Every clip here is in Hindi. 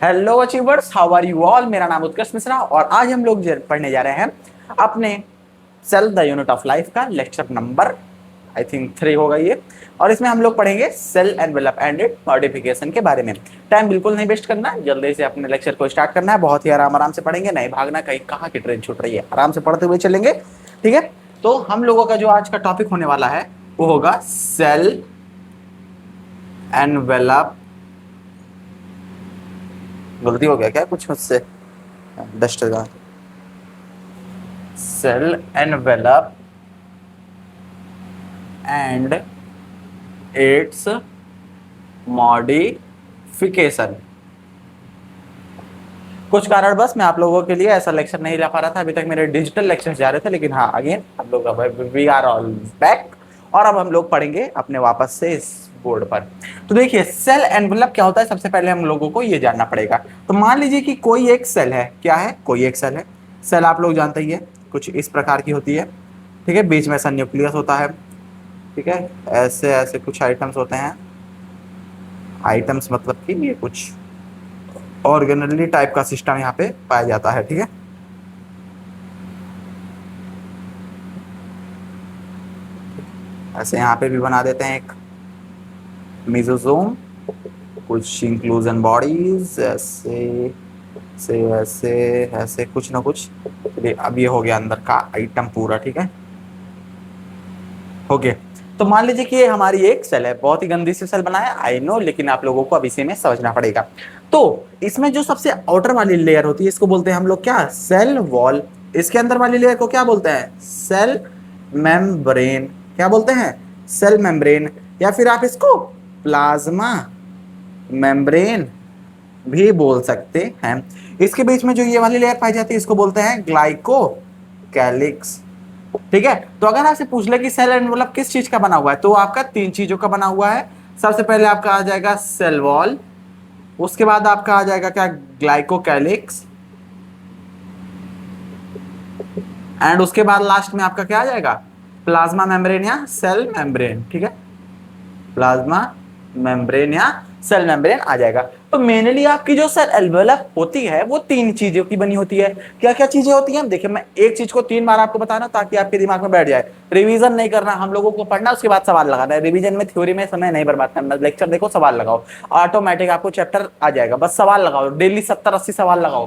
Hello achievers, how are you all. मेरा नाम उत्कर्ष मिश्रा और आज हम लोग पढ़ने जा रहे हैं अपने cell the unit of life का लेक्चर नंबर आई थिंक 3 होगा ये। और इसमें हम लोग पढ़ेंगे cell envelope and it modification के बारे में। टाइम बिल्कुल नहीं वेस्ट करना, जल्दी से अपने लेक्चर को स्टार्ट करना है। बहुत ही आराम आराम से पढ़ेंगे, नहीं भागना, कहीं कहाँ की ट्रेन छूट रही है, आराम से पढ़ते हुए चलेंगे। ठीक है, तो हम लोगों का जो आज का टॉपिक होने वाला है वो होगा सेल एनवेलप। गलती हो गया क्या कुछ मुझसे, डस्ट का। Cell envelope and its modification. कुछ कारण बस मैं आप लोगों के लिए ऐसा लेक्चर नहीं ला पा रहा था, अभी तक मेरे डिजिटल लेक्चर जा रहे थे, लेकिन हाँ अगेन हम लोग वी आर ऑल बैक और अब हम लोग पढ़ेंगे अपने वापस से इस बोर्ड पर। तो देखिए सेल एनवेलप क्या होता है, सबसे पहले हम लोगों को ये जानना पड़ेगा। तो मान लीजिए कि कोई एक सेल है, क्या है, कोई एक सेल है। सेल आप लोग जानते ही है, कुछ इस प्रकार की होती है। ठीक है, बीच में ऐसा न्यूक्लियस होता है। ठीक है, ऐसे ऐसे कुछ आइटम्स होते हैं। आइटम्स मतलब कि ये कुछ ऑर्गेनली टाइप का सिस्टम यहाँ पे पाया जाता है। ठीक है, ऐसे यहाँ पे भी बना देते हैं एक मेसोसोम, कुछ इंक्लूजन बॉडीज ऐसे से ऐसे ऐसे कुछ ना कुछ। अब ये हो गया अंदर का आइटम पूरा। ठीक है, ओके। तो मान लीजिए कि ये हमारी एक सेल है, बहुत ही गंदी सी सेल बना है आई नो, लेकिन आप लोगों को अब इसी में समझना पड़ेगा। तो इसमें जो सबसे आउटर वाली लेयर होती है इसको बोलते हैं हम लोग क्या, सेल वॉल। इसके अंदर वाली लेयर को क्या बोलते हैं, सेल मेम्ब्रेन। क्या बोलते हैं, सेल मेम्ब्रेन, या फिर आप इसको प्लाज्मा मेम्ब्रेन भी बोल सकते हैं। इसके बीच में जो ये वाली लेयर पाई जाती है इसको बोलते हैं ग्लाइको कैलिक्स। ठीक है, तो अगर आपसे पूछ ले कि सेल एनवेलप किस चीज का बना हुआ है, तो आपका 3 चीजों का बना हुआ है। सबसे पहले आपका आ जाएगा सेल वॉल, उसके बाद आपका आ जाएगा क्या, ग्लाइकोकैलिक्स, एंड उसके बाद लास्ट में आपका क्या आ जाएगा, प्लाज्मा मेम्ब्रेन या सेल मेम्ब्रेन। ठीक है, प्लाज्मा मेम्ब्रेन या सेल मेम्ब्रेन आ जाएगा। तो मेनली आपकी जो सेल एनवेलप होती है वो 3 चीजों की बनी होती है। क्या क्या चीजें होती हैं, देखिए मैं एक चीज को 3 बार आपको बताना ताकि आपके दिमाग में बैठ जाए। रिवीजन नहीं करना, हम लोगों को पढ़ना उसके बाद सवाल लगाना है। रिवीजन में थ्योरी में समय नहीं बर्बाद करना, लेक्चर देखो सवाल लगाओ, ऑटोमेटिक आपको चैप्टर आ जाएगा। बस सवाल लगाओ, डेली 70-80 सवाल लगाओ।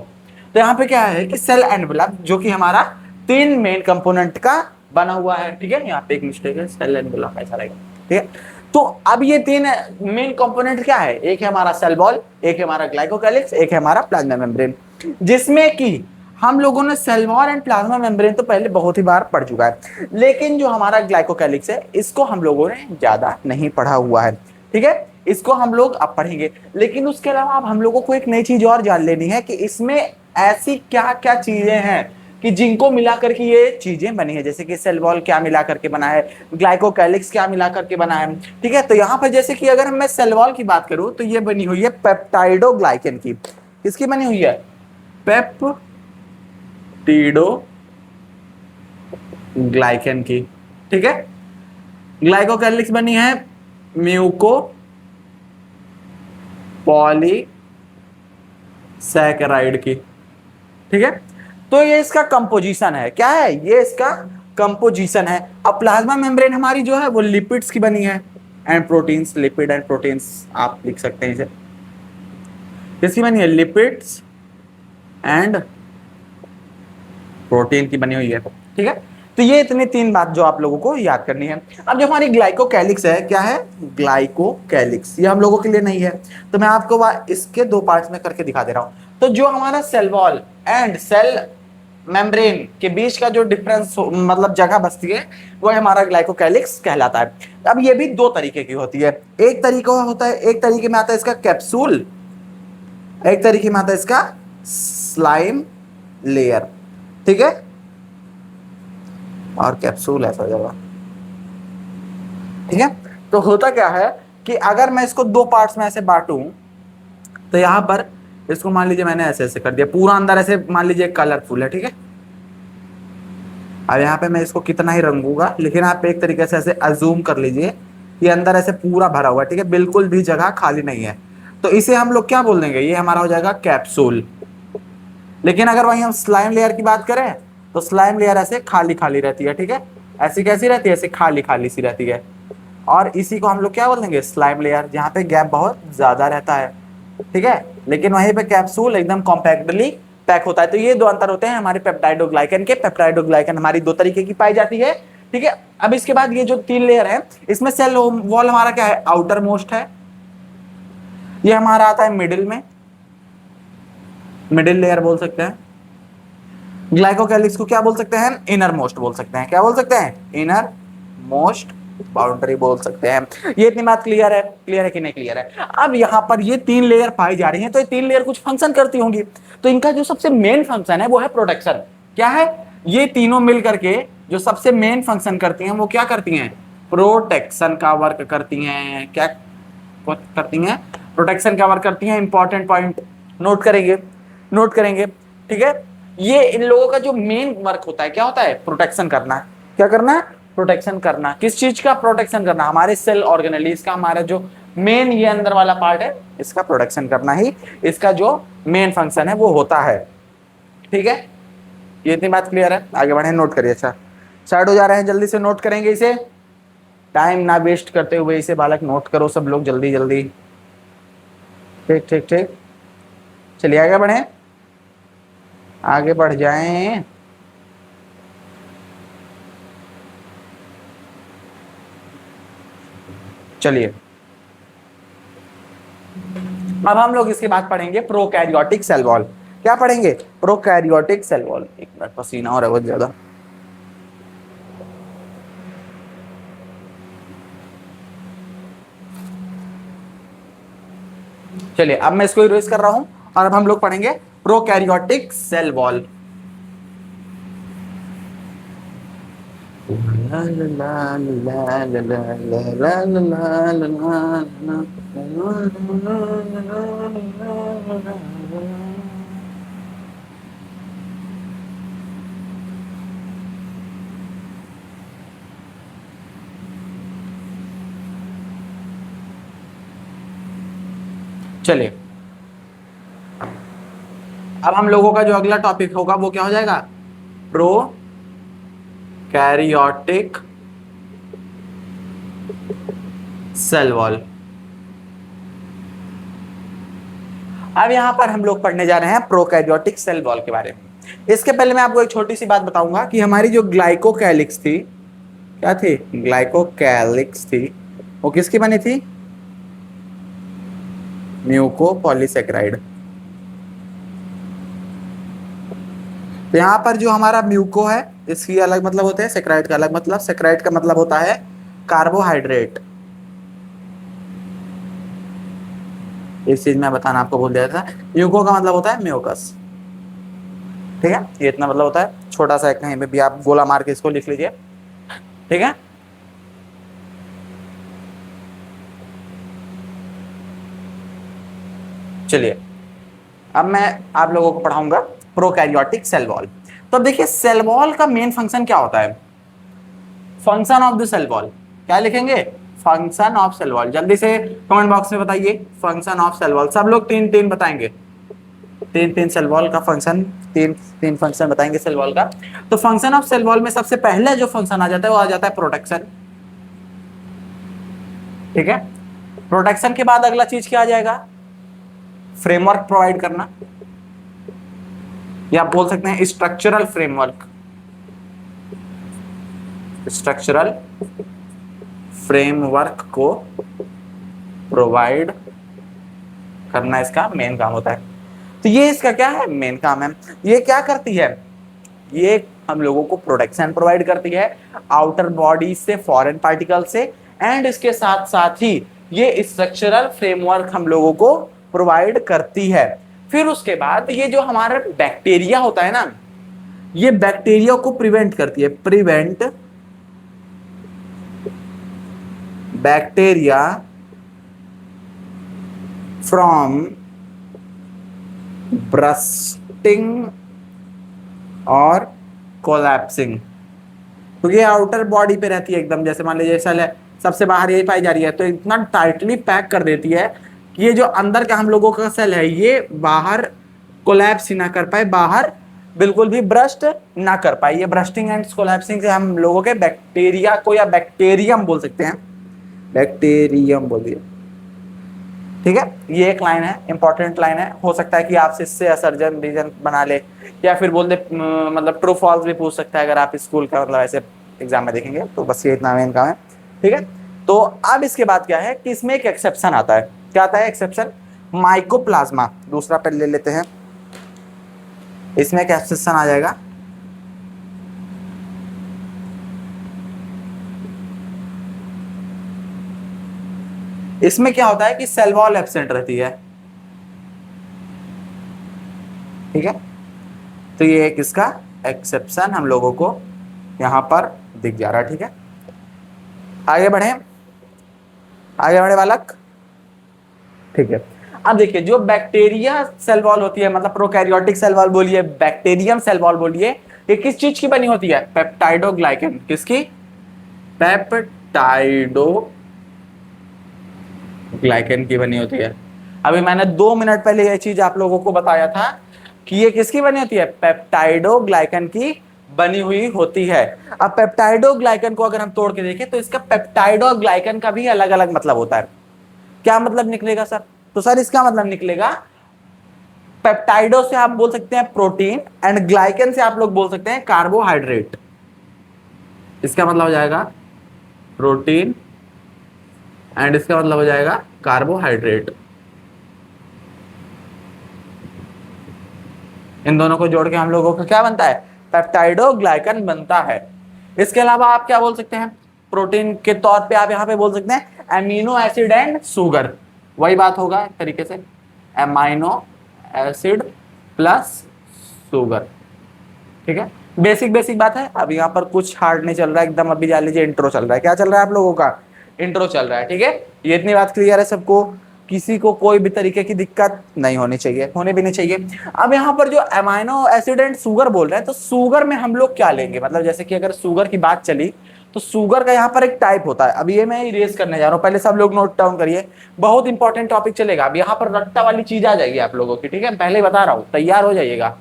तो यहाँ पे क्या है कि सेल एनवेलप जो कि हमारा 3 मेन कंपोनेंट का बना हुआ है। ठीक है, यहाँ पे एक मिस्टेक है, सेल एनवेलप ऐसा रहेगा। ठीक है, तो अब ये 3 मेन कंपोनेंट क्या है, एक है हमारा सेल वॉल, एक है हमारा ग्लाइकोकैलिक्स, एक है हमारा प्लाज्मा मेम्ब्रेन। जिसमें कि हम लोगों ने cell wall and plasma membrane तो पहले बहुत ही बार पढ़ चुका है, लेकिन जो हमारा ग्लाइकोकैलिक्स है इसको हम लोगों ने ज्यादा नहीं पढ़ा हुआ है। ठीक है, इसको हम लोग अब पढ़ेंगे, लेकिन उसके अलावा अब हम लोगों को एक नई चीज और जान लेनी है कि इसमें ऐसी क्या क्या चीजें हैं कि जिनको मिलाकर के ये चीजें बनी है। जैसे कि सेल वॉल क्या मिला करके बना है, ग्लाइकोकैलिक्स क्या मिला करके बना है। ठीक है, तो यहाँ पर जैसे कि अगर मैं सेल वॉल की बात करूं तो ये बनी हुई है पेप्टाइडोग्लाइकन की। किसकी बनी हुई है, पेप्टिडोग्लाइकन की। ठीक है, ग्लाइकोकैलिक्स बनी है म्यूको पॉलीसैकेराइड की। ठीक है, तो ये इसका कंपोजिशन है, क्या है, ये इसका कंपोजिशन है। अब प्लाज्मा मेम्ब्रेन हमारी जो है वो लिपिड्स की बनी है and proteins, lipid and proteins आप लिख सकते हैं इसे। किसकी बनी है, लिपिड्स एंड प्रोटीन की बनी हुई है। ठीक है, तो ये इतनी 3 बात जो आप लोगों को याद करनी है। अब जो हमारी ग्लाइकोकैलिक्स है, क्या है, ग्लाइकोकैलिक्स, ये हम लोगों के लिए नहीं है, तो मैं आपको इसके 2 पार्ट्स में करके दिखा दे रहा हूं। तो जो हमारा cell wall and cell membrane के बीच का जो डिफरेंस मतलब जगह बचती है वो हमारा ग्लाइकोकैलिक्स कहलाता है। अब ये भी 2 तरीके की होती है। एक तरीका होता है, एक तरीके में आता है इसका कैप्सूल, एक तरीके में आता है इसका स्लाइम लेयर। ठीक है, और कैप्सूल ऐसा जगह। ठीक है, तो होता क्या है कि अगर मैं इसको 2 पार्ट्स में ऐसे बांटूं तो यहां पर इसको मान लीजिए मैंने ऐसे ऐसे कर दिया, पूरा अंदर ऐसे मान लीजिए कलरफुल है। ठीक है, अब यहाँ पे मैं इसको कितना ही रंगूंगा, लेकिन आप एक तरीके से ऐसे अजूम कर लीजिए ये अंदर ऐसे पूरा भरा हुआ है। ठीक है, बिल्कुल भी जगह खाली नहीं है। तो इसे हम लोग क्या बोल देंगे, ये हमारा हो जाएगा कैप्सूल। लेकिन अगर वहीं हम स्लाइम लेयर की बात करें तो स्लाइम लेयर ऐसे खाली खाली रहती है, ठीक है, ऐसी कैसी रहती है, ऐसे खाली खाली सी रहती है। और इसी को हम लोग क्या बोल देंगे, स्लाइम लेयर, जहाँ पे गैप बहुत ज्यादा रहता है, ठीक है। लेकिन वहीं पे कैप्सूल एकदम कॉम्पैक्टली पैक होता है। तो ये दो अंतर होते हैं हमारे पेप्टाइडोग्लाइकन के। पेप्टाइडोग्लाइकन हमारी दो तरीके की पाई जाती है, ठीक है। अब इसके बाद ये जो तीन लेयर है, इसमें सेल वॉल हमारा क्या है, आउटर मोस्ट है, ये हमारा आता है मिडिल में, मिडिल लेयर बोल सकते हैं। ग्लाइकोकैलिक्स को क्या बोल सकते हैं, इनर मोस्ट बोल सकते हैं। क्या बोल सकते हैं, इनर मोस्ट बाउंड्री बोल सकते हैं। ये इतनी बात क्लियर है, क्लियर है कि नहीं क्लियर है। अब यहाँ पर ये तीन लेयर पाई जा रही हैं, तो ये तीन लेयर कुछ फंक्शन करती होंगी। तो इनका जो सबसे मेन फंक्शन है वो है प्रोटेक्शन। क्या है, ये तीनों मिल करके जो सबसे मेन फंक्शन करती हैं वो क्या करती हैं, प्रोटेक्शन का वर्क करती हैं। क्या करती हैं, प्रोटेक्शन का वर्क करती हैं। इंपॉर्टेंट पॉइंट नोट करेंगे, नोट करेंगे, ठीक है। ये इन लोगों का जो मेन वर्क होता है क्या होता है, प्रोटेक्शन करना है। क्या करना है, प्रोटेक्शन करना। किस चीज का प्रोटेक्शन करना, हमारे सेल ऑर्गेनेलिस का, हमारा जो मेन ये अंदर वाला पार्ट है इसका प्रोटेक्शन करना ही इसका जो मेन फंक्शन है वो होता है, ठीक है। ये इतनी बात क्लियर है, आगे बढ़े, नोट करिए। अच्छा साइड हो जा रहे हैं, जल्दी से नोट करेंगे इसे, टाइम ना वेस्ट करते हुए इसे बालक नोट करो सब लोग जल्दी जल्दी, ठीक ठीक ठीक। चलिए आगे बढ़े, आगे बढ़ जाएं। चलिए अब हम लोग इसके बाद पढ़ेंगे प्रोकैरियोटिक सेल वॉल। क्या पढ़ेंगे, प्रोकैरियोटिक सेल वॉल। एक मिनट, पसीना हो रहा है बहुत ज्यादा। चलिए अब मैं इसको इरेज कर रहा हूं और अब हम लोग पढ़ेंगे प्रोकैरियोटिक सेल वॉल। चलिए अब हम लोगों का जो अगला टॉपिक होगा वो क्या हो जाएगा, प्रोकैरियोटिक सेल वॉल। अब यहां पर हम लोग पढ़ने जा रहे हैं प्रोकैरियोटिक सेल वॉल के बारे में। इसके पहले मैं आपको एक छोटी सी बात बताऊंगा कि हमारी जो ग्लाइकोकैलिक्स थी, क्या थी, ग्लाइकोकैलिक्स थी, वो किसकी बनी थी, म्यूकोपॉलीसेकेराइड। तो यहां पर जो हमारा म्यूको है इसकी अलग मतलब होते हैं, सेक्राइड का अलग मतलब। सेक्राइड का मतलब होता है कार्बोहाइड्रेट। इस चीज में बताना आपको भूल गया था। म्यूको का मतलब होता है म्यूकस, ठीक है, ये इतना मतलब होता है। छोटा सा कहीं पे भी आप गोला मार के इसको लिख लीजिए, ठीक है। चलिए अब मैं आप लोगों को पढ़ाऊंगा प्रोकैरियोटिक सेल वॉल। तो अब देखिए सेल वॉल का मेन फंक्शन क्या होता है, function of the cell wall. क्या लिखेंगे, फंक्शन ऑफ सेल वॉल। जल्दी से कमेंट बॉक्स में बताइए फंक्शन ऑफ सेल वॉल। सब लोग तीन तीन बताएंगे, तीन तीन सेल वॉल का फंक्शन, तीन तीन फंक्शन बताएंगे सेल वॉल का। तो फंक्शन ऑफ सेल वॉल में सबसे पहले जो फंक्शन आ जाता है वो आ जाता है प्रोटेक्शन, ठीक है। प्रोटेक्शन के बाद अगला चीज क्या आ जाएगा, फ्रेमवर्क प्रोवाइड करना, या आप बोल सकते हैं स्ट्रक्चरल फ्रेमवर्क। स्ट्रक्चरल फ्रेमवर्क को प्रोवाइड करना इसका मेन काम होता है। तो ये इसका क्या है, मेन काम है। ये क्या करती है, ये हम लोगों को प्रोटेक्शन प्रोवाइड करती है आउटर बॉडी से, फॉरेन पार्टिकल से, एंड इसके साथ साथ ही ये स्ट्रक्चरल फ्रेमवर्क हम लोगों को प्रोवाइड करती है। फिर उसके बाद ये जो हमारा बैक्टीरिया होता है ना, ये बैक्टीरिया को प्रिवेंट करती है, प्रिवेंट बैक्टीरिया फ्रॉम ब्रस्टिंग और कोलैप्सिंग। तो ये आउटर बॉडी पे रहती है एकदम, जैसे मान लीजिए सेल है सबसे बाहर यही पाई जा रही है, तो इतना टाइटली पैक कर देती है कि ये जो अंदर का हम लोगों का सेल है ये बाहर कोलैप्स ही ना कर पाए, बाहर बिल्कुल भी ब्रस्ट ना कर पाए। ये ब्रस्टिंग एंड कोलैप्सिंग से हम लोगों के बैक्टीरिया को, या बैक्टीरियम बोल सकते हैं, बैक्टीरियम बोल दिया, ठीक है। ये एक लाइन है, इंपॉर्टेंट लाइन है, हो सकता है कि आपसे इससे असर्जन रीजन बना ले, या फिर बोल दे मतलब ट्रू फॉल्स भी पूछ सकता है अगर आप स्कूल का मतलब ऐसे एग्जाम में देखेंगे तो। बस ये इतना मेन काम है, ठीक है। तो अब इसके बाद क्या है कि इसमें एक एक्सेप्शन आता है। क्या आता है एक्सेप्शन? माइकोप्लाज्मा, दूसरा पे ले लेते हैं। इसमें एक एक्सेप्शन आ जाएगा, इसमें क्या होता है कि सेल वॉल एब्सेंट रहती है, ठीक है। तो ये एक इसका एक्सेप्शन हम लोगों को यहां पर दिख जा रहा है, ठीक है। आगे बढ़े, आगे बढ़े बालक, ठीक है। अब देखिए जो बैक्टीरिया सेल वॉल होती है, मतलब प्रोकैरियोटिक सेल वॉल बोलिए, बैक्टीरियम सेल वॉल बोलिए, ये किस चीज की बनी होती है? पेप्टाइडोग्लाइकन। किसकी? पेप्टाइडोग्लाइकन की बनी होती है। अभी मैंने 2 मिनट पहले ये चीज आप लोगों को बताया था कि ये किसकी बनी होती है? पेप्टाइडोग्लाइकन की बनी हुई होती है। अब पेप्टाइडोग्लाइकन को अगर हम तोड़ के देखें तो इसका पेप्टाइडोग्लाइकन का भी अलग अलग मतलब होता है। क्या मतलब निकलेगा सर? तो सर इसका मतलब निकलेगा, पेप्टाइडो से आप बोल सकते हैं प्रोटीन, एंड ग्लाइकन से आप लोग बोल सकते हैं कार्बोहाइड्रेट। इसका मतलब हो जाएगा प्रोटीन, एंड इसका मतलब हो जाएगा कार्बोहाइड्रेट। इन दोनों को जोड़ के हम लोगों का क्या बनता है? पेप्टाइडोग्लाइकन बनता है। इसके अलावा आप क्या बोल सकते हैं? प्रोटीन के तौर पे आप यहां पे बोल सकते हैं एमिनो एसिड एंड शुगर। वही बात होगा एक तरीके से, एमाइनो एसिड प्लस शुगर, ठीक है। बेसिक बेसिक बात है, अब यहाँ पर कुछ हार्ड नहीं चल रहा है एकदम। अभी जान लीजिए इंट्रो चल रहा है। क्या चल रहा है आप लोगों का? इंट्रो चल रहा है, ठीक है। ये इतनी बात क्लियर है सबको, किसी को कोई भी तरीके की दिक्कत नहीं होनी चाहिए, होने भी नहीं चाहिए। अब यहाँ पर जो अमाइनो एसिड एंड शुगर बोल रहे हैं, तो शुगर में हम लोग क्या लेंगे? मतलब जैसे कि अगर शुगर की बात चली तो शुगर का यहाँ पर एक टाइप होता है। अभी ये मैं इरेज करने जा रहा हूँ, पहले सब लोग नोट डाउन करिए, बहुत इंपॉर्टेंट टॉपिक चलेगा। अब यहाँ पर रट्टा वाली चीज आ जाएगी आप लोगों की, ठीक है। पहले ही बता रहा हूँ, तैयार हो जाइएगा,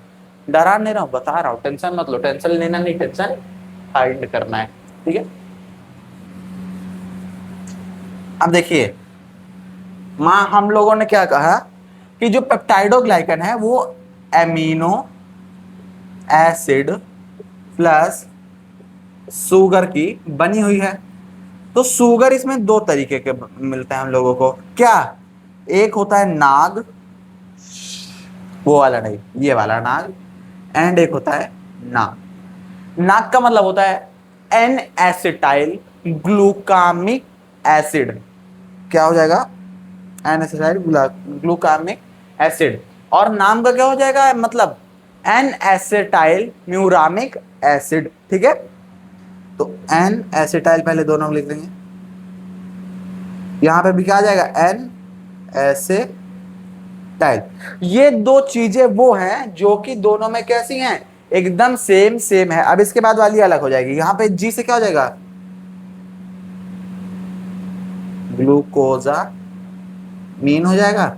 डरा नहीं रहा हूँ, बता रहा हूँ, टेंशन मत लो। टेंशन लेना नहीं, टेंशन फाइंड करना है, ठीक है। अब देखिए मां, हम लोगों ने क्या कहा कि जो पेप्टाइडोग्लाइकन है वो एमिनो एसिड प्लस शुगर की बनी हुई है। तो शुगर इसमें दो तरीके के मिलते हैं हम लोगों को। क्या? एक होता है नाग, वो वाला नहीं, ये वाला नाग, एंड एक होता है नाग। नाग का मतलब होता है एन एसिटाइल ग्लूकामिक एसिड। क्या हो जाएगा? N acetyl glutamic acid. और नाम का क्या हो जाएगा? मतलब एन एसिटाइल म्यूरामिक एसिड, ठीक है। तो एन एसिटाइल पहले दोनों में लिख देंगे, यहां पे भी क्या आ जाएगा? N acetyl. ये दो चीजें वो हैं जो कि दोनों में कैसी हैं? एकदम सेम सेम है। अब इसके बाद वाली अलग हो जाएगी। यहां पे जी से क्या हो जाएगा? ग्लूकोजा मीन हो जाएगा,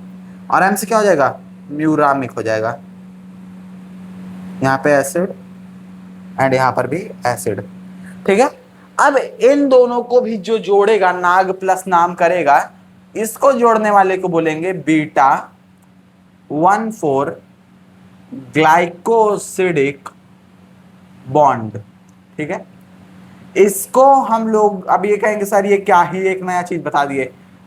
और एम से क्या हो जाएगा? म्यूरामिक हो जाएगा। यहाँ पे एसिड एंड यहाँ पर भी एसिड, ठीक है। अब इन दोनों को भी जो जोड़ेगा, नाग प्लस नाम करेगा, इसको जोड़ने वाले को बोलेंगे बीटा 1,4 ग्लाइकोसिडिक बॉन्ड, ठीक है। इसको हम लोग अब ये कहेंगे सर ये क्या ही एक नया चीज बता दिए।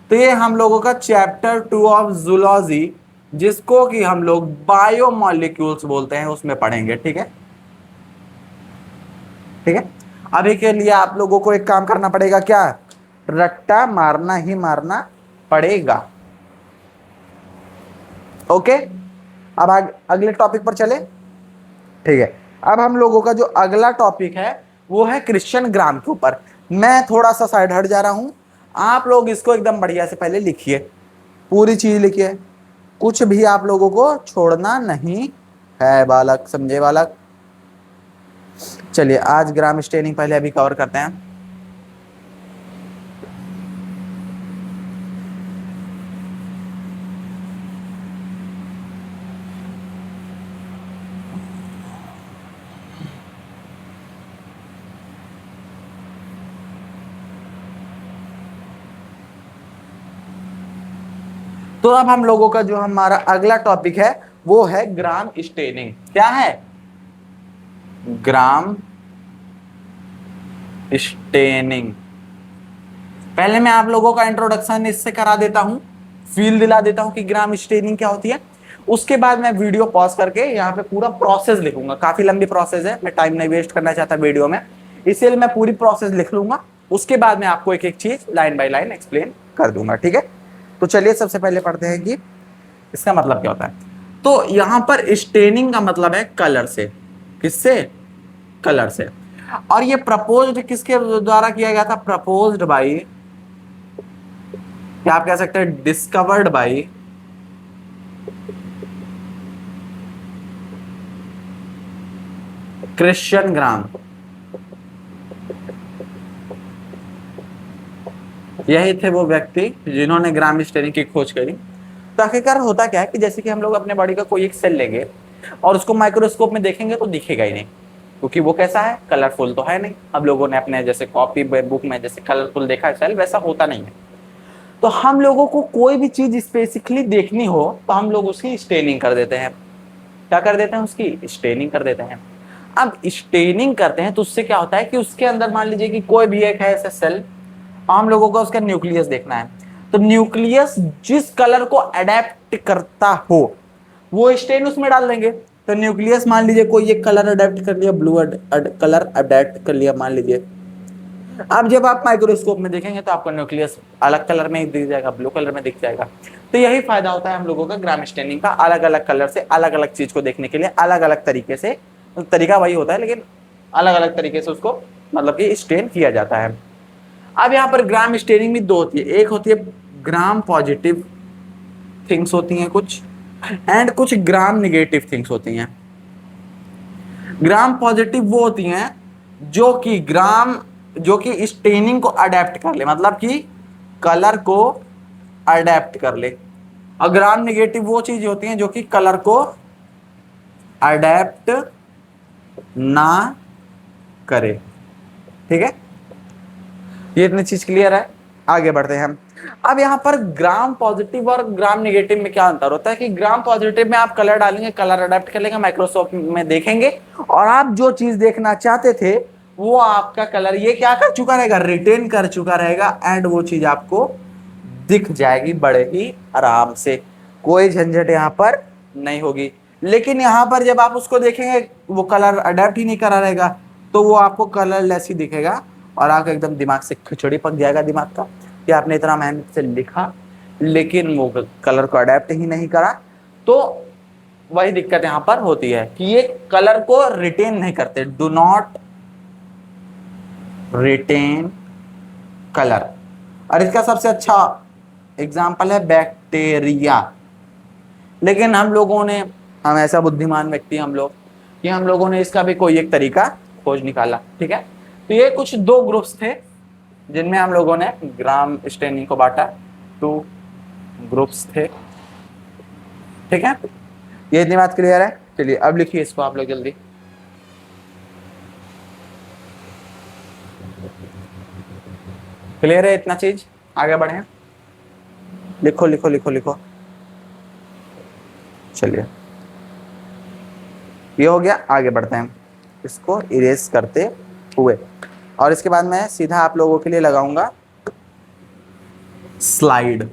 तो ये हम लोगों का चैप्टर 2 ऑफ जूलॉजी, जिसको कि हम लोग बायोमॉलिक्यूल्स बोलते हैं, उसमें पढ़ेंगे, ठीक है, ठीक है। अभी के लिए आप लोगों को एक काम करना पड़ेगा, क्या? रट्टा मारना ही मारना पड़ेगा, ओके। अब अगले टॉपिक पर चले, ठीक है। अब हम लोगों का जो अगला टॉपिक है वो है क्रिश्चियन ग्राम के ऊपर। मैं थोड़ा सा साइड हट जा रहा हूं, आप लोग इसको एकदम बढ़िया से पहले लिखिए, पूरी चीज लिखिए, कुछ भी आप लोगों को छोड़ना नहीं है बालक, समझे बालक। चलिए आज ग्राम स्टेनिंग पहले अभी कवर करते हैं। तो अब हम लोगों का जो हमारा अगला टॉपिक है वो है ग्राम स्टेनिंग। क्या है? Gram staining. पहले मैं आप लोगों का इंट्रोडक्शन इससे करा देता हूं, फील दिला देता हूं कि ग्राम स्टेनिंग क्या होती है। उसके बाद मैं वीडियो पॉज करके यहाँ पे पूरा प्रोसेस लिखूंगा। काफी लंबी प्रोसेस है, मैं टाइम नहीं वेस्ट करना चाहता वीडियो में, इसलिए मैं पूरी प्रोसेस लिख लूंगा। उसके बाद मैं आपको एक एक चीज लाइन बाय लाइन एक्सप्लेन कर दूंगा, ठीक है। तो चलिए सबसे पहले पढ़ते हैं कि इसका मतलब क्या होता है। तो यहां पर स्टेनिंग का मतलब है कलर से। किससे? कलर से। और ये प्रपोज्ड किसके द्वारा किया गया था? प्रपोज्ड बाई, या आप कह सकते हैं डिस्कवर्ड बाई क्रिश्चियन ग्राम। यही थे वो व्यक्ति जिन्होंने ग्राम स्टेनिंग की खोज करी। तो आखिरकार होता क्या है कि जैसे कि हम लोग अपने बॉडी का कोई एक सेल लेंगे और उसको माइक्रोस्कोप में देखेंगे तो दिखेगा ही नहीं, क्योंकि वो कैसा है? कलरफुल तो है नहीं। हम लोगों ने अपने जैसे कॉपी बुक में जैसे कलरफुल देखा है सेल, वैसा होता नहीं है। तो हम लोगों को कोई भी चीज स्पेसिफिकली देखनी हो तो हम लोग उसकी स्टेनिंग कर देते हैं। क्या कर देते हैं? उसकी स्टेनिंग कर देते हैं। अब स्टेनिंग करते हैं तो उससे क्या होता है कि उसके अंदर मान लीजिए कि कोई भी एक है ऐसा सेल, हम लोगों को उसका न्यूक्लियस देखना है। तो न्यूक्लियस जिस कलर को अडेप्ट करता हो वो स्टेन उसमें डाल देंगे। तो न्यूक्लियस मान लीजिए कोई एक कलर अडेप्ट कर लिया, ब्लू कलर अडेप्ट कर लिया मान लीजिए। अब जब आप माइक्रोस्कोप में देखेंगे तो आपको न्यूक्लियस अलग कलर में दिख जाएगा, ब्लू कलर में दिख जाएगा। तो यही फायदा होता है हम लोगों का ग्राम स्टेनिंग का, अलग अलग कलर से अलग अलग चीज को देखने के लिए अलग अलग तरीके से। तरीका वही होता है लेकिन अलग अलग तरीके से उसको मतलब कि स्टेन किया जाता है। अब यहाँ पर ग्राम स्टेनिंग भी दो होती है। एक होती है ग्राम पॉजिटिव थिंग्स होती हैं कुछ, एंड कुछ ग्राम निगेटिव थिंग्स होती हैं। ग्राम पॉजिटिव वो होती हैं जो कि स्टेनिंग को अडेप्ट कर ले, मतलब कि कलर को अडेप्ट कर ले। और ग्राम निगेटिव वो चीज होती हैं जो कि कलर को अडेप्ट ना करे। ठीक है, ये इतनी चीज क्लियर है। आगे बढ़ते हैं हम। अब यहाँ पर ग्राम पॉजिटिव और ग्राम नेगेटिव में क्या अंतर होता है कि ग्राम पॉजिटिव में आप कलर डालेंगे, कलर अडेप्ट कर लेंगे, माइक्रोस्कोप में देखेंगे और आप जो चीज देखना चाहते थे वो आपका कलर ये क्या कर चुका रहेगा? रिटेन कर चुका रहेगा, एंड वो चीज आपको दिख जाएगी बड़े ही आराम से, कोई झंझट यहाँ पर नहीं होगी। लेकिन यहाँ पर जब आप उसको देखेंगे वो कलर अडेप्ट ही नहीं करा रहेगा तो वो आपको कलरलेस ही दिखेगा और आपका एकदम दिमाग से खिचड़ी पक जाएगा दिमाग का कि आपने इतना मेहनत से लिखा लेकिन वो कलर को अडेप्ट ही नहीं करा। तो वही दिक्कत यहाँ पर होती है कि ये कलर को रिटेन नहीं करते, डू नॉट रिटेन कलर। और इसका सबसे अच्छा एग्जाम्पल है बैक्टीरिया। लेकिन हम ऐसा बुद्धिमान व्यक्ति हम लोग कि हम लोगों ने इसका भी कोई एक तरीका खोज निकाला। ठीक है, तो ये कुछ दो ग्रुप्स थे जिनमें हम लोगों ने ग्राम स्टेनिंग को बांटा। 2 ग्रुप्स थे। ठीक है, ये इतनी बात क्लियर है। चलिए अब लिखिए इसको आप लोग जल्दी। क्लियर है इतना चीज? आगे बढ़े, लिखो लिखो लिखो लिखो। चलिए ये हो गया, आगे बढ़ते हैं इसको इरेज करते हुए। और इसके बाद मैं सीधा आप लोगों के लिए लगाऊंगा स्लाइड।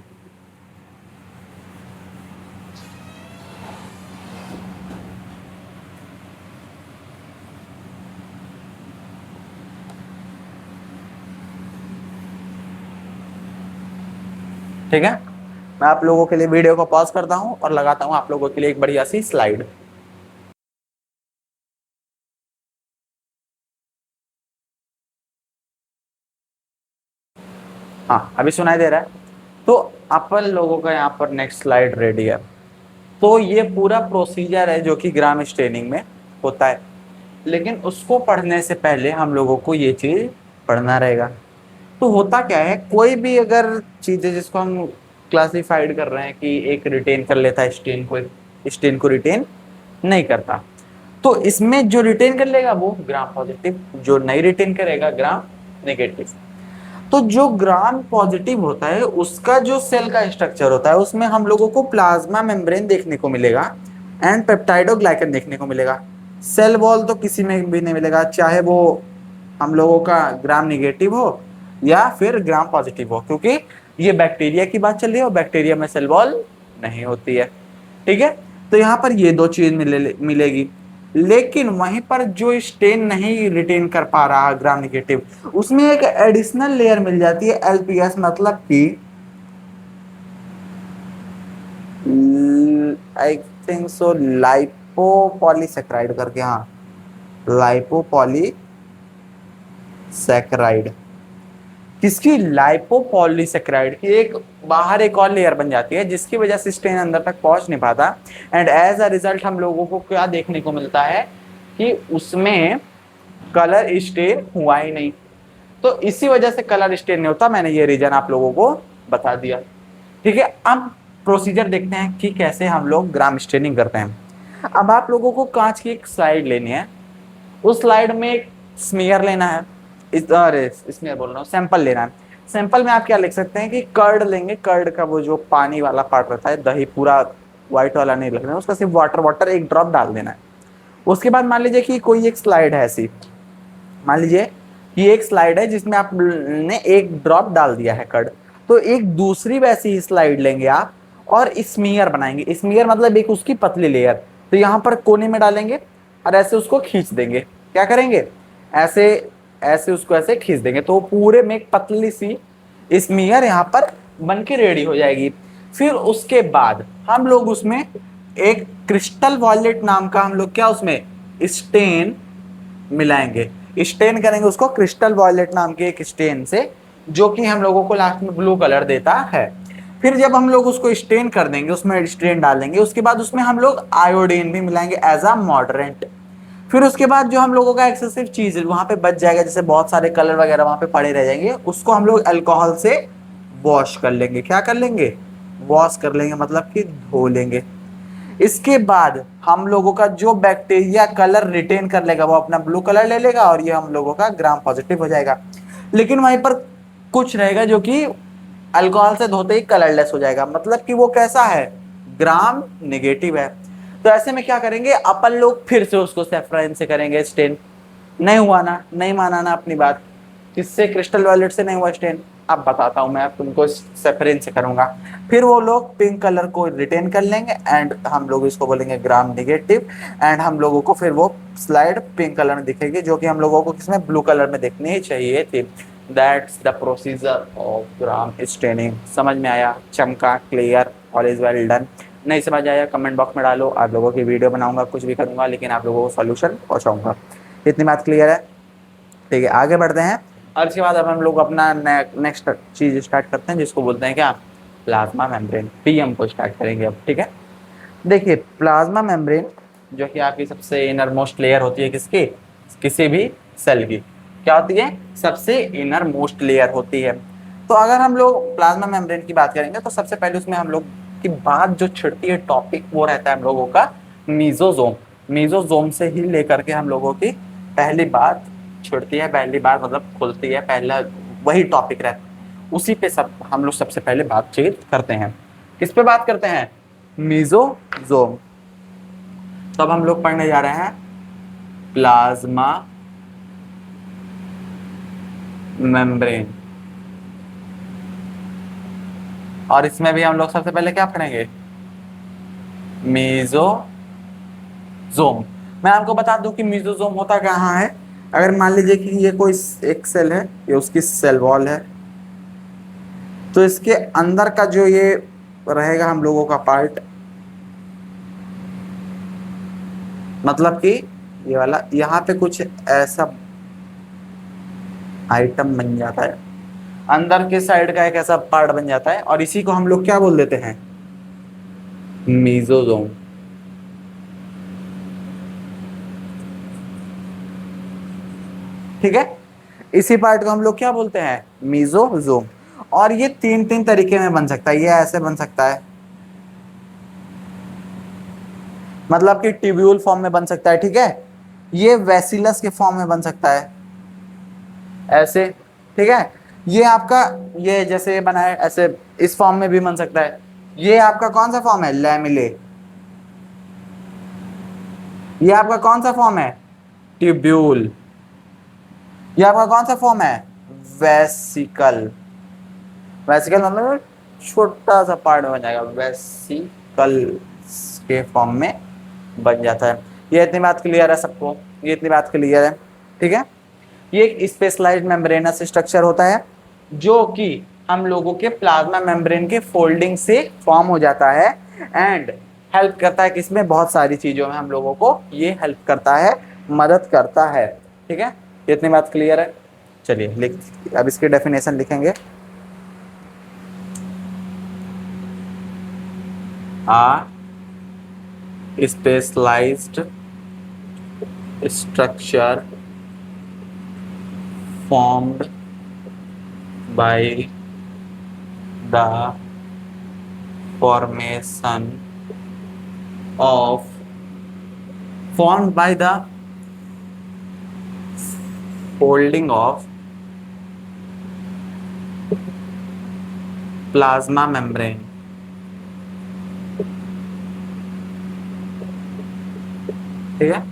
ठीक है, मैं आप लोगों के लिए वीडियो को पॉज करता हूं और लगाता हूं आप लोगों के लिए एक बढ़िया सी स्लाइड। हाँ अभी सुनाई दे रहा है? तो अपन लोगों का यहाँ पर नेक्स्ट स्लाइड रेडी है। तो ये पूरा प्रोसीजर है जो कि ग्राम स्टेनिंग में होता है, लेकिन उसको पढ़ने से पहले हम लोगों को ये चीज पढ़ना रहेगा। तो होता क्या है, कोई भी अगर चीज है जिसको हम क्लासिफाइड कर रहे हैं कि एक रिटेन कर लेता है स्टेन को, स्टेन को रिटेन नहीं करता, तो इसमें जो रिटेन कर लेगा वो ग्राम पॉजिटिव, जो नहीं रिटेन करेगा ग्राम नेगेटिव। तो जो ग्राम पॉजिटिव होता है उसका जो सेल का स्ट्रक्चर होता है उसमें हम लोगों को प्लाज्मा मेम्ब्रेन देखने को मिलेगा एंड पेप्टाइडोग्लाइकन देखने को मिलेगा। सेल वॉल तो किसी में भी नहीं मिलेगा, चाहे वो हम लोगों का ग्राम निगेटिव हो या फिर ग्राम पॉजिटिव हो, क्योंकि ये बैक्टीरिया की बात चल रही है और बैक्टीरिया में सेल वॉल नहीं होती है। ठीक है, तो यहाँ पर ये दो चीज मिलेगी। लेकिन वहीं पर जो स्टेन नहीं रिटेन कर पा रहा ग्राम निगेटिव, उसमें एक एडिशनल लेयर मिल जाती है एलपीएस, मतलब कि आई थिंक सो लाइपोपॉलीसेक्राइड करके, हाँ लाइपोपॉलीसेक्राइड, किसकी, लाइपोपॉलीसेक्राइड की एक बाहर एक और लेयर बन जाती है जिसकी वजह से स्टेन अंदर तक पहुंच नहीं पाता। एंड एज अ रिजल्ट हम लोगों को क्या देखने को मिलता है कि उसमें कलर स्टेन हुआ ही नहीं। तो इसी वजह से कलर स्टेन नहीं होता, मैंने ये रीजन आप लोगों को बता दिया। ठीक है, अब प्रोसीजर देखते हैं कि कैसे हम लोग ग्राम स्टेनिंग करते हैं। अब आप लोगों को कांच की एक स्लाइड लेनी है, उस स्लाइड में एक स्मीयर लेना है, स्मीयर बोल रहा हूँ, सैंपल लेना है। सैंपल में आप क्या लिख सकते हैं कि कर्ड लेंगे, कर्ड का वो जो पानी वाला पार्ट रहता है, दही पूरा व्हाइट वाला नहीं लगना है, उसका सिर्फ वाटर एक ड्रॉप डाल देना है। उसके बाद मान लीजिए कि कोई एक स्लाइड है ऐसी, मान लीजिए कि एक स्लाइड है जिसमें आपने एक ड्रॉप डाल दिया है कर्ड, तो एक दूसरी वैसी ही स्लाइड लेंगे आप और स्मीयर बनाएंगे। स्मीयर मतलब एक उसकी पतली लेयर, तो यहाँ पर कोने में डालेंगे और ऐसे उसको खींच देंगे। क्या करेंगे, ऐसे ऐसे उसको ऐसे खींच देंगे, तो पूरे में एक पतली सी स्मीयर यहाँ पर बन के रेडी हो जाएगी। फिर उसके बाद हम लोग उसमें एक क्रिस्टल वॉयलेट नाम का हम लोग क्या उसमें स्टेन मिलाएंगे, स्टेन करेंगे उसको क्रिस्टल वॉयलेट नाम के एक स्टेन से, जो कि हम लोगों को लास्ट में ब्लू कलर देता है। फिर जब हम लोग उसको स्टेन कर देंगे, उसमें स्टेन डालेंगे, उसके बाद उसमें हम लोग आयोडीन भी मिलाएंगे एज अ मॉडरेंट। फिर उसके बाद जो हम लोगों का एक्सेसिव चीज वहां पे बच जाएगा, जैसे बहुत सारे कलर वगैरह वहां पे पड़े रह जाएंगे, उसको हम लोग अल्कोहल से वॉश कर लेंगे। क्या कर लेंगे, वॉश कर लेंगे, मतलब कि धो लेंगे। इसके बाद हम लोगों का जो बैक्टीरिया कलर रिटेन कर लेगा वो अपना ब्लू कलर ले लेगा और ये हम लोगों का ग्राम पॉजिटिव हो जाएगा। लेकिन वहीं पर कुछ रहेगा जो कि अल्कोहल से धोते ही कलरलेस हो जाएगा, मतलब कि वो कैसा है, ग्राम नेगेटिव है। तो ऐसे में क्या करेंगे अपन लोग, फिर से उसको सेफ्राइन से करेंगे स्टेन। नहीं हुआ ना, नहीं माना ना अपनी बात, किससे, क्रिस्टल वॉयलेट से नहीं हुआ स्टेन, अब बताता हूं मैं, तुमको सेफरिन से करूंगा। फिर वो लोग पिंक कलर को रिटेन कर लेंगे एंड हम लोग इसको बोलेंगे ग्राम नेगेटिव, एंड हम लोगों को फिर वो स्लाइड पिंक कलर में दिखेगी, जो कि हम लोगों को किसमें, ब्लू कलर में दिखनी चाहिए थी। That's the procedure of gram staining. समझ में आया, चमका, clear, all is well done. नहीं समझ आया कमेंट बॉक्स में डालो, आप लोगों की वीडियो बनाऊंगा, कुछ भी करूंगा, लेकिन आप लोगों को सोल्यूशन पहुंचाऊंगा। इतनी बात क्लियर है, ठीक है, आगे बढ़ते हैं। और इसके बाद अब हम लोग अपना नेक्स्ट चीज स्टार्ट करते हैं, जिसको बोलते हैं क्या, प्लाज्मा मेम्ब्रेन, पीएम को स्टार्ट करेंगे अब। ठीक है, देखिए प्लाज्मा मेम्ब्रेन जो कि आपकी सबसे इनर मोस्ट लेयर होती है, किसकी, किसी भी सेल की, क्या होती है, सबसे इनर मोस्ट लेयर होती है। तो अगर हम लोग प्लाज्मा मेम्ब्रेन की बात करेंगे तो सबसे पहले उसमें हम लोग की बात जो छिड़ती है टॉपिक, वो रहता है हम लोगों का मीजोजोम। मीजोजोम से ही लेकर के हम लोगों की पहली बात छिड़ती है, पहली बार मतलब खुलती है, पहला वही टॉपिक रहता है, उसी पे सब हम लोग सबसे पहले बातचीत करते हैं। किस पे बात करते हैं, मीजोजोम। तो अब हम लोग पढ़ने जा रहे हैं प्लाज्मा मेम्ब्रेन, और इसमें भी हम लोग सबसे पहले क्या पढ़ेंगे, मीजोजोम। मैं आपको बता दूं कि मीजोजोम होता कहाँ है। अगर मान लीजिए कि ये कोई एक सेल है, ये उसकी सेल वॉल है, तो इसके अंदर का जो ये रहेगा हम लोगों का पार्ट, मतलब कि ये वाला, यहाँ पे कुछ ऐसा आइटम बन जाता है, अंदर के साइड का एक ऐसा पार्ट बन जाता है, और इसी को हम लोग क्या बोल देते हैं, मीजोजोम। ठीक है, इसी पार्ट को हम लोग क्या बोलते हैं, मीजोजोम। और ये तीन तीन तरीके में बन सकता है, ये ऐसे बन सकता है, मतलब कि ट्यूब्यूल फॉर्म में बन सकता है, ठीक है, ये वेसिलस के फॉर्म में बन सकता है ऐसे, ठीक है, ये आपका, ये जैसे बना है ऐसे इस फॉर्म में भी बन सकता है। ये आपका कौन सा फॉर्म है, लैमिले। ये आपका कौन सा फॉर्म है, ट्यूब्यूल। ये आपका कौन सा फॉर्म है, वेसिकल। वेसिकल मतलब छोटा सा पार्ट बन जाएगा, वेसिकल के फॉर्म में बन जाता है। ये इतनी बात क्लियर है सबको, ये इतनी बात क्लियर है, ठीक है। ये एक स्पेशलाइज्ड मेम्ब्रेनस स्ट्रक्चर होता है जो कि हम लोगों के प्लाज्मा मेम्ब्रेन के फोल्डिंग से फॉर्म हो जाता है एंड हेल्प करता है किसमें, बहुत सारी चीजों में हम लोगों को ये हेल्प करता है, मदद करता है, ठीक है। ये इतनी बात क्लियर है। चलिए लिख, अब इसकी डेफिनेशन लिखेंगे। आ specialised structure formed by the formation of formed by the folding of plasma membrane, ठीक है।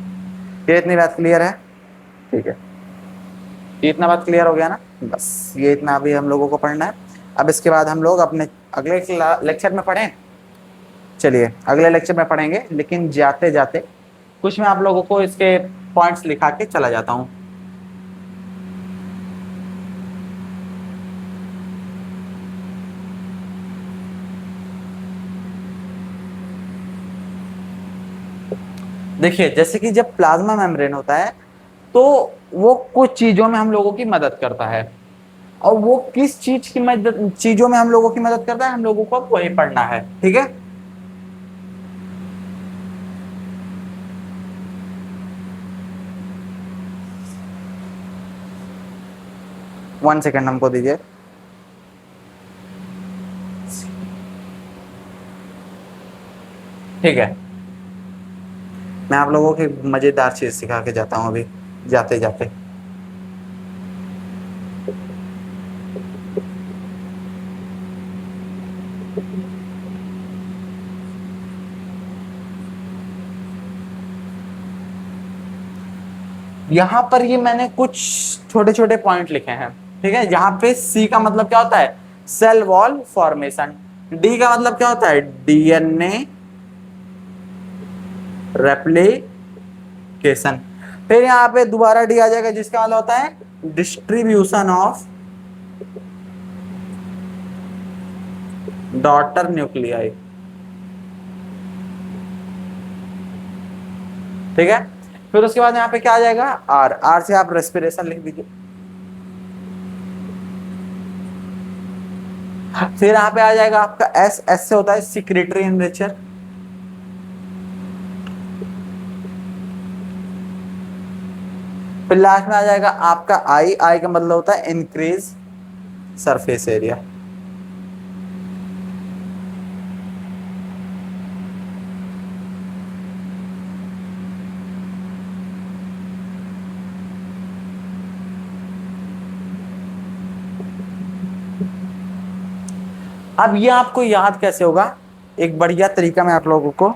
ये इतनी बात क्लियर है, ठीक है। ये इतना बात क्लियर हो गया ना, बस ये इतना अभी हम लोगों को पढ़ना है। अब इसके बाद हम लोग अपने अगले लेक्चर में पढ़ें। चलिए अगले लेक्चर में पढ़ेंगे, लेकिन जाते जाते कुछ मैं आप लोगों को इसके पॉइंट्स लिखा के चला जाता हूं। देखिए जैसे कि जब प्लाज्मा मेम्ब्रेन होता है तो वो कुछ चीजों में हम लोगों की मदद करता है, और वो किस चीज की मदद, चीजों में हम लोगों की मदद करता है, हम लोगों को अब वही पढ़ना है, ठीक है। वन सेकेंड हमको दीजिए। ठीक है, मैं आप लोगों को एक मजेदार चीज सिखा के जाता हूं अभी जाते जाते। यहां पर ये मैंने कुछ छोटे छोटे पॉइंट लिखे हैं, ठीक है। यहाँ पे सी का मतलब क्या होता है, सेल वॉल फॉर्मेशन। डी का मतलब क्या होता है, डीएनए रेप्लिकेशन। फिर यहाँ पे दोबारा डी आ जाएगा जिसका मतलब होता है डिस्ट्रीब्यूशन ऑफ डॉटर न्यूक्लियाई, ठीक है। फिर उसके बाद यहाँ पे क्या आ जाएगा, आर। आर से आप रेस्पिरेशन लिख दीजिए। फिर यहाँ पे आ जाएगा आपका एस। एस से होता है सिक्रेटरी एनरिचर। फिर लास्ट में आ जाएगा आपका आई। आई का मतलब होता है इंक्रीज सरफेस एरिया। अब ये आपको याद कैसे होगा, एक बढ़िया तरीका मैं आप लोगों को